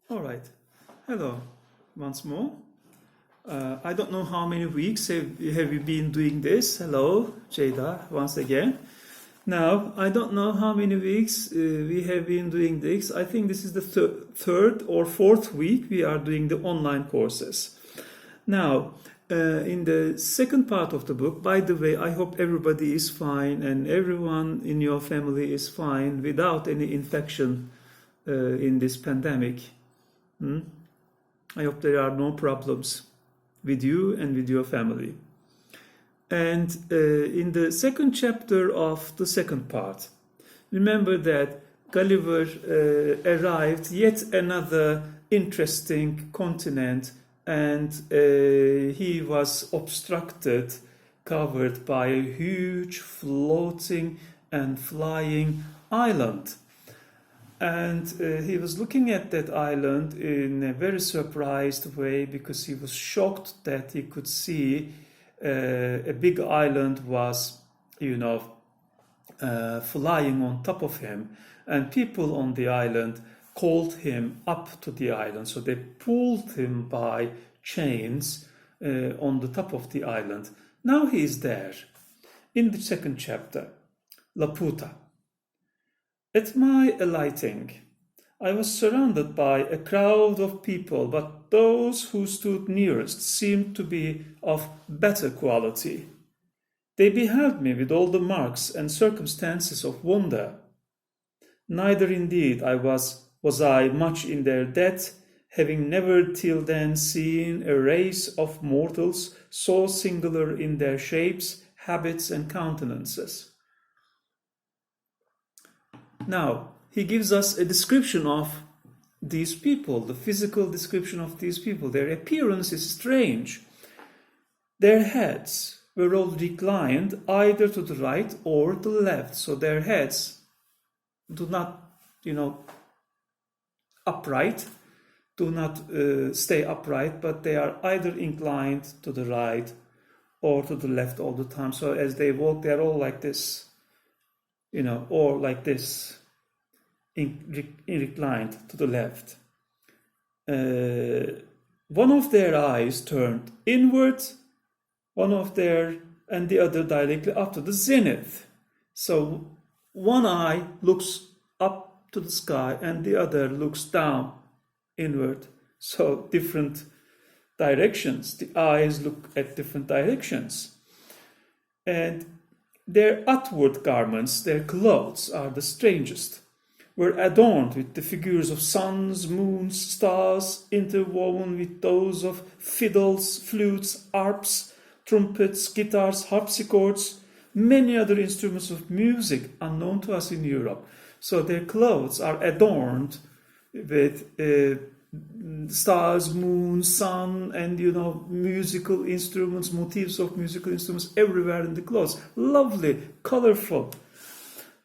All right. Hello, once more. I don't know how many weeks have you been doing this. Hello, Jada, once again. Now, I don't know how many weeks we have been doing this. I think this is the third or fourth week we are doing the online courses. Now, in the second part of the book, by the way, I hope everybody is fine and everyone in your family is fine without any infection in this pandemic. I hope there are no problems with you and with your family. And in the second chapter of the second part, remember that Gulliver arrived yet another interesting continent, and he was covered by a huge floating and flying island. And he was looking at that island in a very surprised way because he was shocked that he could see a big island was, flying on top of him. And people on the island called him up to the island. So they pulled him by chains on the top of the island. Now he is there in the second chapter, Laputa. At my alighting, I was surrounded by a crowd of people, but those who stood nearest seemed to be of better quality. They beheld me with all the marks and circumstances of wonder. Neither indeed was I much in their debt, having never till then seen a race of mortals so singular in their shapes, habits, and countenances. Now, he gives us a description of these people, the physical description of these people. Their appearance is strange. Their heads were all reclined either to the right or the left. So their heads do not, stay upright, but they are either inclined to the right or to the left all the time. So as they walk, they're all like this. Or like this, reclined to the left. One of their eyes turned inward, and the other directly up to the zenith. So one eye looks up to the sky and the other looks down inward. So different directions. The eyes look at different directions. And their outward garments, their clothes, are the strangest, were adorned with the figures of suns, moons, stars, interwoven with those of fiddles, flutes, harps, trumpets, guitars, harpsichords, many other instruments of music unknown to us in Europe. So their clothes are adorned with stars, moon, sun, and musical instruments, motifs of musical instruments everywhere in the clothes. Lovely, colorful,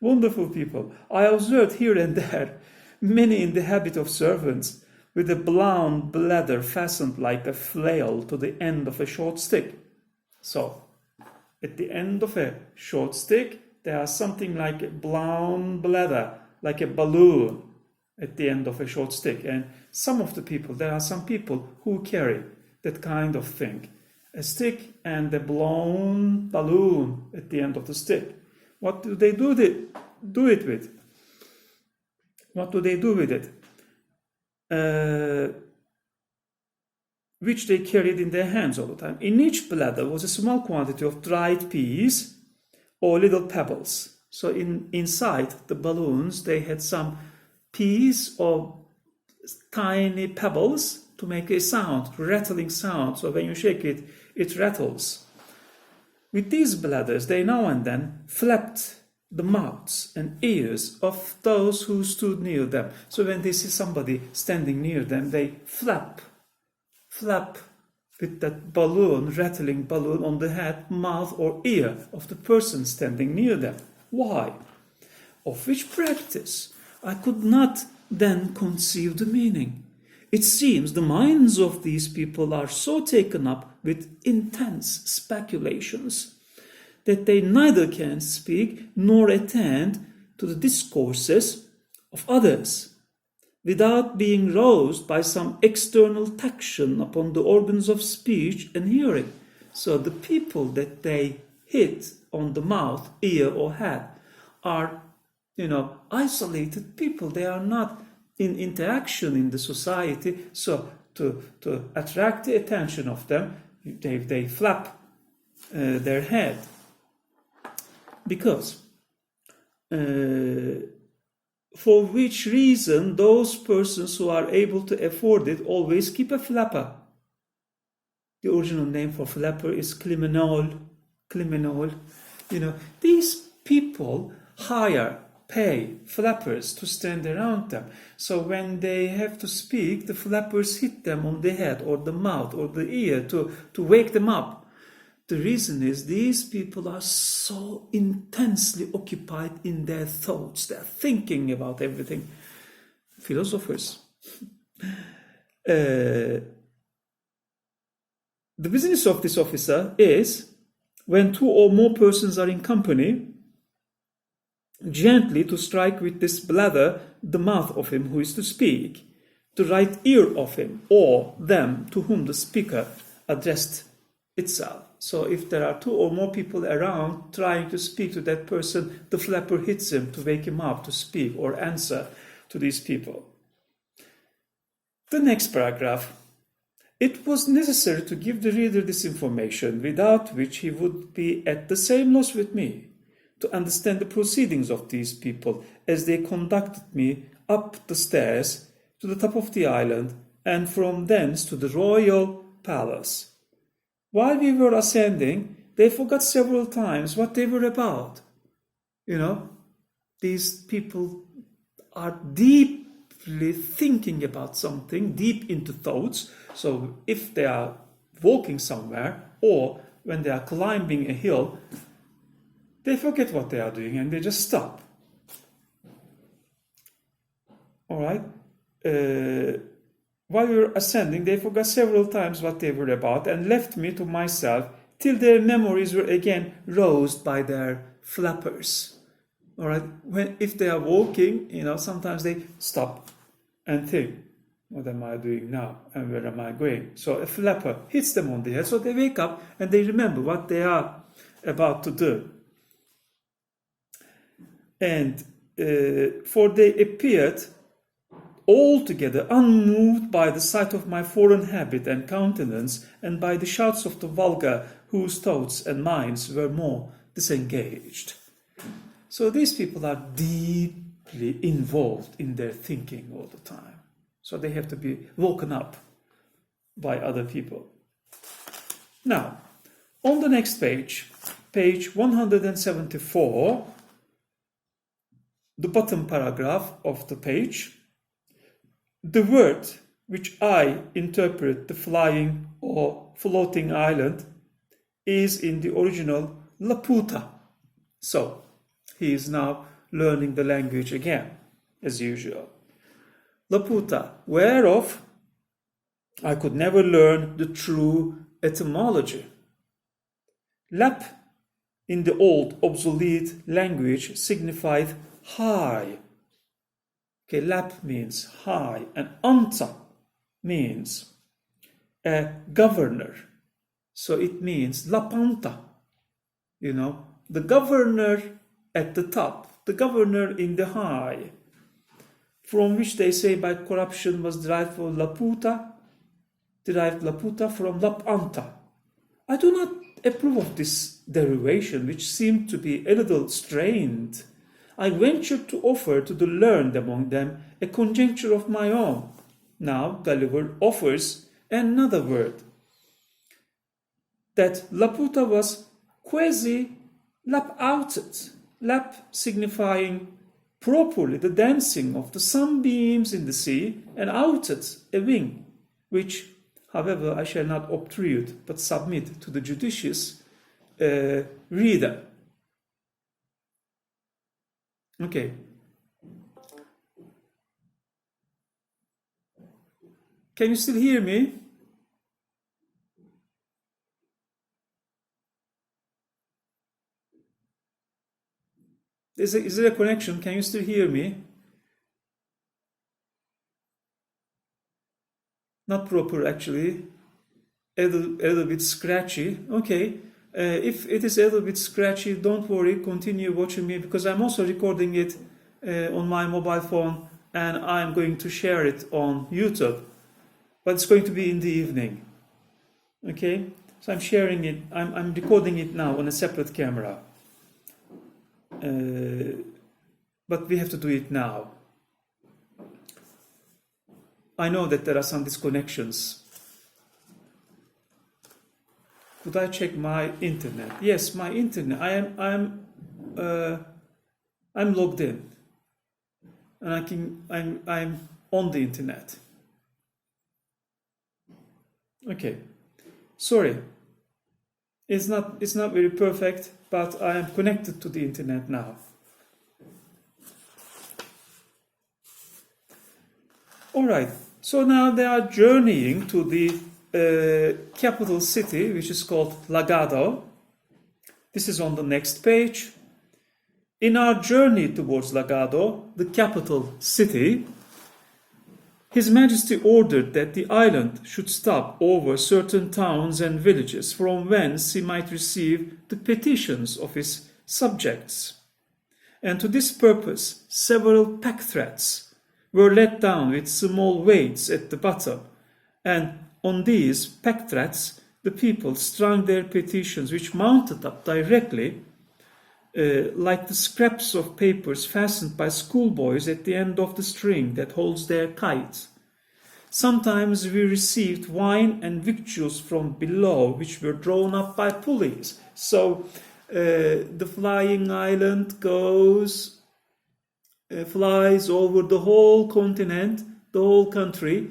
wonderful people. I observed here and there many in the habit of servants, with a blown bladder fastened like a flail to the end of a short stick. So, at the end of a short stick, there is something like a blown bladder, like a balloon at the end of a short stick. And there are some people who carry that kind of thing. A stick and a blown balloon at the end of the stick. What do they do it with? What do they do with it? Which they carried in their hands all the time. In each bladder was a small quantity of dried peas or little pebbles. So inside the balloons, they had some peas or tiny pebbles to make a sound, rattling sound. So when you shake it, it rattles. With these bladders, they now and then flapped the mouths and ears of those who stood near them. So when they see somebody standing near them, they flap with that balloon, rattling balloon on the head, mouth, or ear of the person standing near them. Why? Of which practice I could not then conceive the meaning. It seems the minds of these people are so taken up with intense speculations that they neither can speak nor attend to the discourses of others. without being roused by some external taction upon the organs of speech and hearing. So the people that they hit on the mouth, ear, or head are, isolated people. They are not in interaction in the society. So to attract the attention of them, they flap their head. Because for which reason those persons who are able to afford it always keep a flapper. The original name for flapper is climinol. These people pay flappers to stand around them. So when they have to speak, the flappers hit them on the head or the mouth or the ear to wake them up. The reason is these people are so intensely occupied in their thoughts. They're thinking about everything. Philosophers. The business of this officer is, when two or more persons are in company, gently to strike with this bladder the mouth of him who is to speak, the right ear of him or them to whom the speaker addressed itself. So if there are two or more people around trying to speak to that person, the flapper hits him to wake him up to speak or answer to these people. The next paragraph. It was necessary to give the reader this information, without which he would be at the same loss with me, to understand the proceedings of these people as they conducted me up the stairs to the top of the island and from thence to the royal palace. While we were ascending, they forgot several times what they were about. These people are deeply thinking about something, deep into thoughts. So if they are walking somewhere or when they are climbing a hill, they forget what they are doing and they just stop. All right? While we were ascending, they forgot several times what they were about and left me to myself till their memories were again roused by their flappers. All right? If they are walking, sometimes they stop and think, what am I doing now and where am I going? So a flapper hits them on the head, so they wake up and they remember what they are about to do. And for they appeared altogether unmoved by the sight of my foreign habit and countenance, and by the shouts of the vulgar, whose thoughts and minds were more disengaged. So these people are deeply involved in their thinking all the time. So they have to be woken up by other people. Now, on the next page, page 174, the bottom paragraph of the page, the word which I interpret the flying or floating island is in the original Laputa. So he is now learning the language again, as usual. Laputa, whereof I could never learn the true etymology. Lap in the old obsolete language signified high. Okay, lap means high, and anta means a governor. So it means lapanta, the governor at the top, the governor in the high, from which they say by corruption was derived from laputa from lapanta. I do not approve of this derivation, which seemed to be a little strained. I ventured to offer to the learned among them a conjecture of my own. Now Gulliver offers another word, that Laputa was quasi-lap-outed, lap signifying properly the dancing of the sunbeams in the sea, and outed, a wing, which, however, I shall not obtrude, but submit to the judicious reader. Okay. Can you still hear me? Is there a connection? Can you still hear me? not proper actually, a little bit scratchy. Okay, if it is a little bit scratchy, don't worry, continue watching me, because I'm also recording it on my mobile phone, and I'm going to share it on YouTube, but it's going to be in the evening. Okay, so I'm sharing it, I'm recording it now on a separate camera, but we have to do it now. I know that there are some disconnections. Could I check my internet? Yes, my internet. I'm logged in, and I'm on the internet. Okay, sorry. It's not very perfect, but I am connected to the internet now. All right. So now they are journeying to the capital city, which is called Lagado. This is on the next page. In our journey towards Lagado, the capital city, His Majesty ordered that the island should stop over certain towns and villages from whence he might receive the petitions of his subjects. And to this purpose, several pack threads were let down with small weights at the bottom, and on these pack threads the people strung their petitions, which mounted up directly like the scraps of papers fastened by schoolboys at the end of the string that holds their kites. Sometimes we received wine and victuals from below, which were drawn up by pulleys. So the flying island flies over the whole continent, the whole country,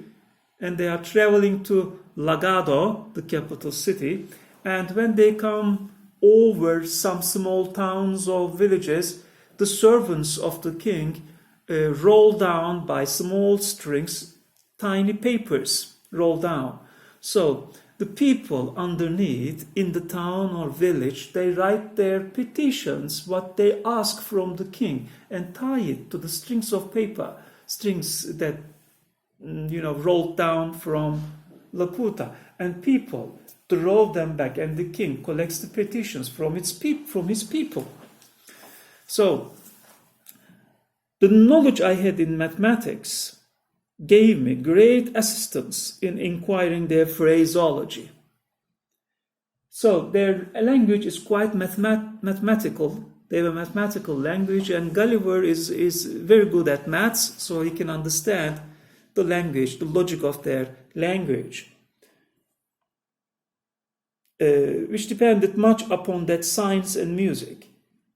and they are traveling to Lagado, the capital city. And when they come over some small towns or villages, the servants of the king roll down by small strings tiny papers, roll down. So the people underneath in the town or village, they write their petitions, what they ask from the king, and tie it to the strings of paper, strings that rolled down from Laputa, and people throw them back, and the king collects the petitions from his people. So the knowledge I had in mathematics gave me great assistance in inquiring their phraseology. So their language is quite mathematical. They have a mathematical language, and Gulliver is very good at maths, so he can understand the language, the logic of their language, which depended much upon that science and music.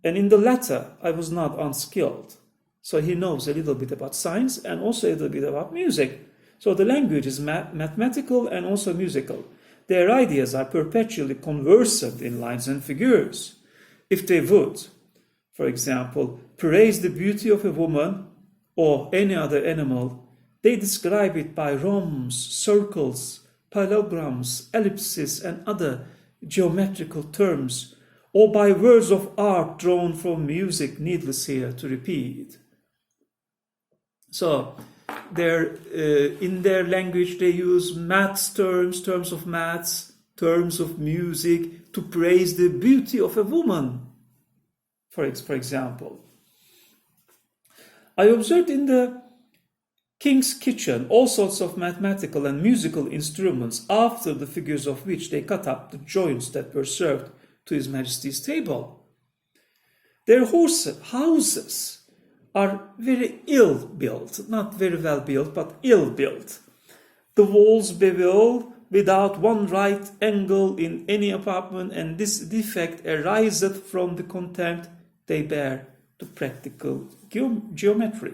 And in the latter, I was not unskilled. So he knows a little bit about science and also a little bit about music. So the language is mathematical and also musical. Their ideas are perpetually conversant in lines and figures. If they would, for example, praise the beauty of a woman or any other animal, they describe it by rhombs, circles, parallelograms, ellipses, and other geometrical terms, or by words of art drawn from music, needless here to repeat. So, in their language, they use maths terms of maths, terms of music, to praise the beauty of a woman, for example. I observed in the king's kitchen all sorts of mathematical and musical instruments, after the figures of which they cut up the joints that were served to His Majesty's table. Their houses are very ill built, not very well built, but ill built. The walls bevel without one right angle in any apartment, and this defect ariseth from the contempt they bear to practical geometry,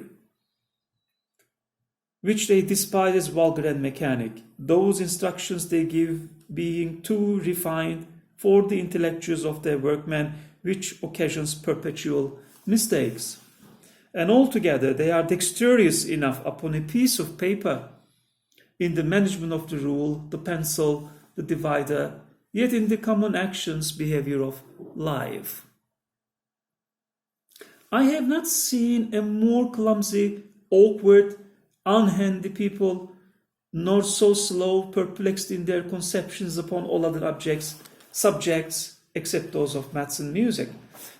which they despise as vulgar and mechanic, those instructions they give being too refined for the intellectuals of their workmen, which occasions perpetual mistakes. And altogether they are dexterous enough upon a piece of paper in the management of the rule, the pencil, the divider, yet in the common actions, behavior of life. I have not seen a more clumsy, awkward, unhandy people nor so slow, perplexed in their conceptions upon all other subjects, except those of maths and music.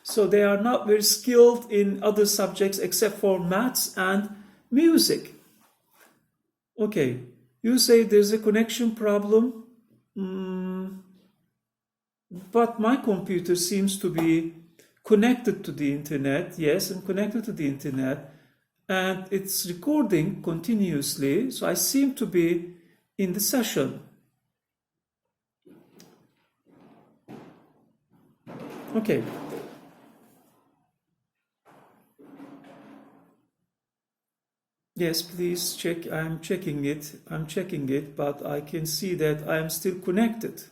So they are not very skilled in other subjects except for maths and music. Okay, you say there's a connection problem, but my computer seems to be connected to the internet. Yes, I'm connected to the internet, and it's recording continuously, so I seem to be in the session. Okay. Yes, please check. I'm checking it, but I can see that I am still connected.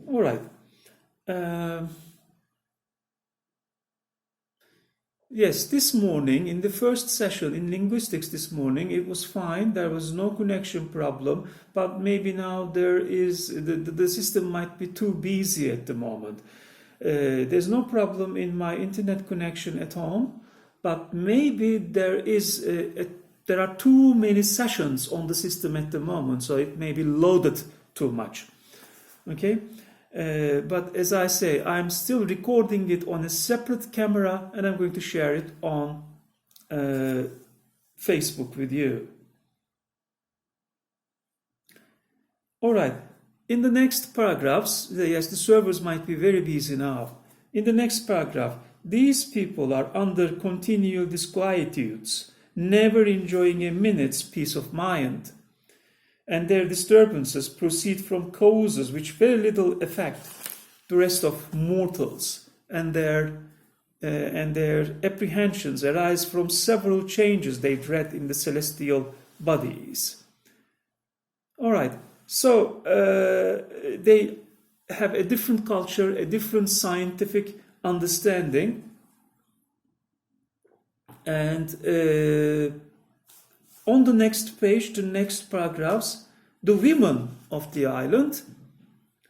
All right. Yes, this morning, in the first session in linguistics this morning, it was fine. There was no connection problem, but maybe now there is, the system might be too busy at the moment. There's no problem in my internet connection at home, but maybe there are too many sessions on the system at the moment, so it may be loaded too much. Okay? But as I say, I'm still recording it on a separate camera, and I'm going to share it on Facebook with you. All right. In the next paragraphs, yes, the servers might be very busy now. In the next paragraph, these people are under continual disquietudes, never enjoying a minute's peace of mind. And their disturbances proceed from causes which very little affect the rest of mortals, and their apprehensions arise from several changes they dread in the celestial bodies. All right, so they have a different culture, a different scientific understanding, and on the next page, the next paragraphs, the women of the island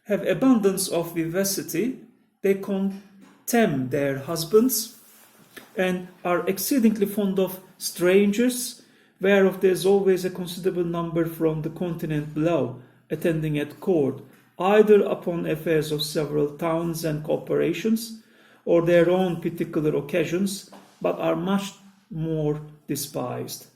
have abundance of vivacity. They contemn their husbands and are exceedingly fond of strangers, whereof there is always a considerable number from the continent below, attending at court, either upon affairs of several towns and corporations, or their own particular occasions, but are much more despised,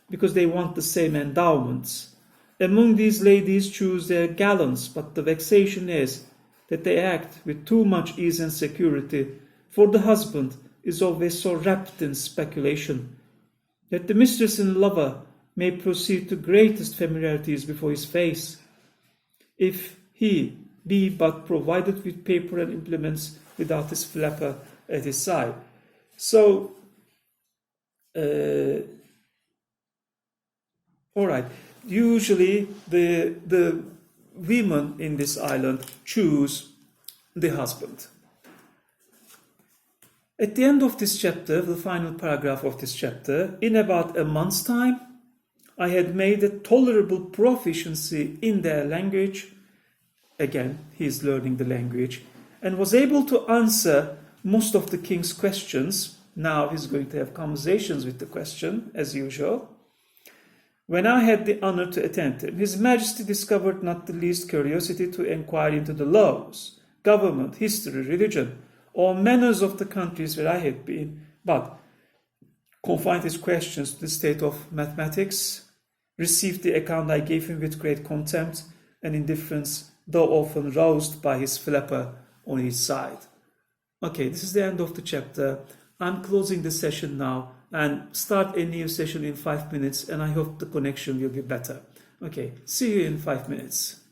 because they want the same endowments. Among these ladies choose their gallants, but the vexation is that they act with too much ease and security, for the husband is always so wrapped in speculation, that the mistress and lover may proceed to greatest familiarities before his face, if he be but provided with paper and implements without his flapper at his side. So, all right. Usually, the women in this island choose the husband. At the end of this chapter, the final paragraph of this chapter, in about a month's time, I had made a tolerable proficiency in their language. Again, he's learning the language, and was able to answer most of the king's questions. Now he's going to have conversations with the question, as usual. When I had the honor to attend him, His Majesty discovered not the least curiosity to inquire into the laws, government, history, religion, or manners of the countries where I had been, but confined his questions to the state of mathematics, received the account I gave him with great contempt and indifference, though often roused by his flapper on his side. Okay, this is the end of the chapter. I'm closing the session now and start a new session in 5 minutes, and I hope the connection will be better. Okay, see you in 5 minutes.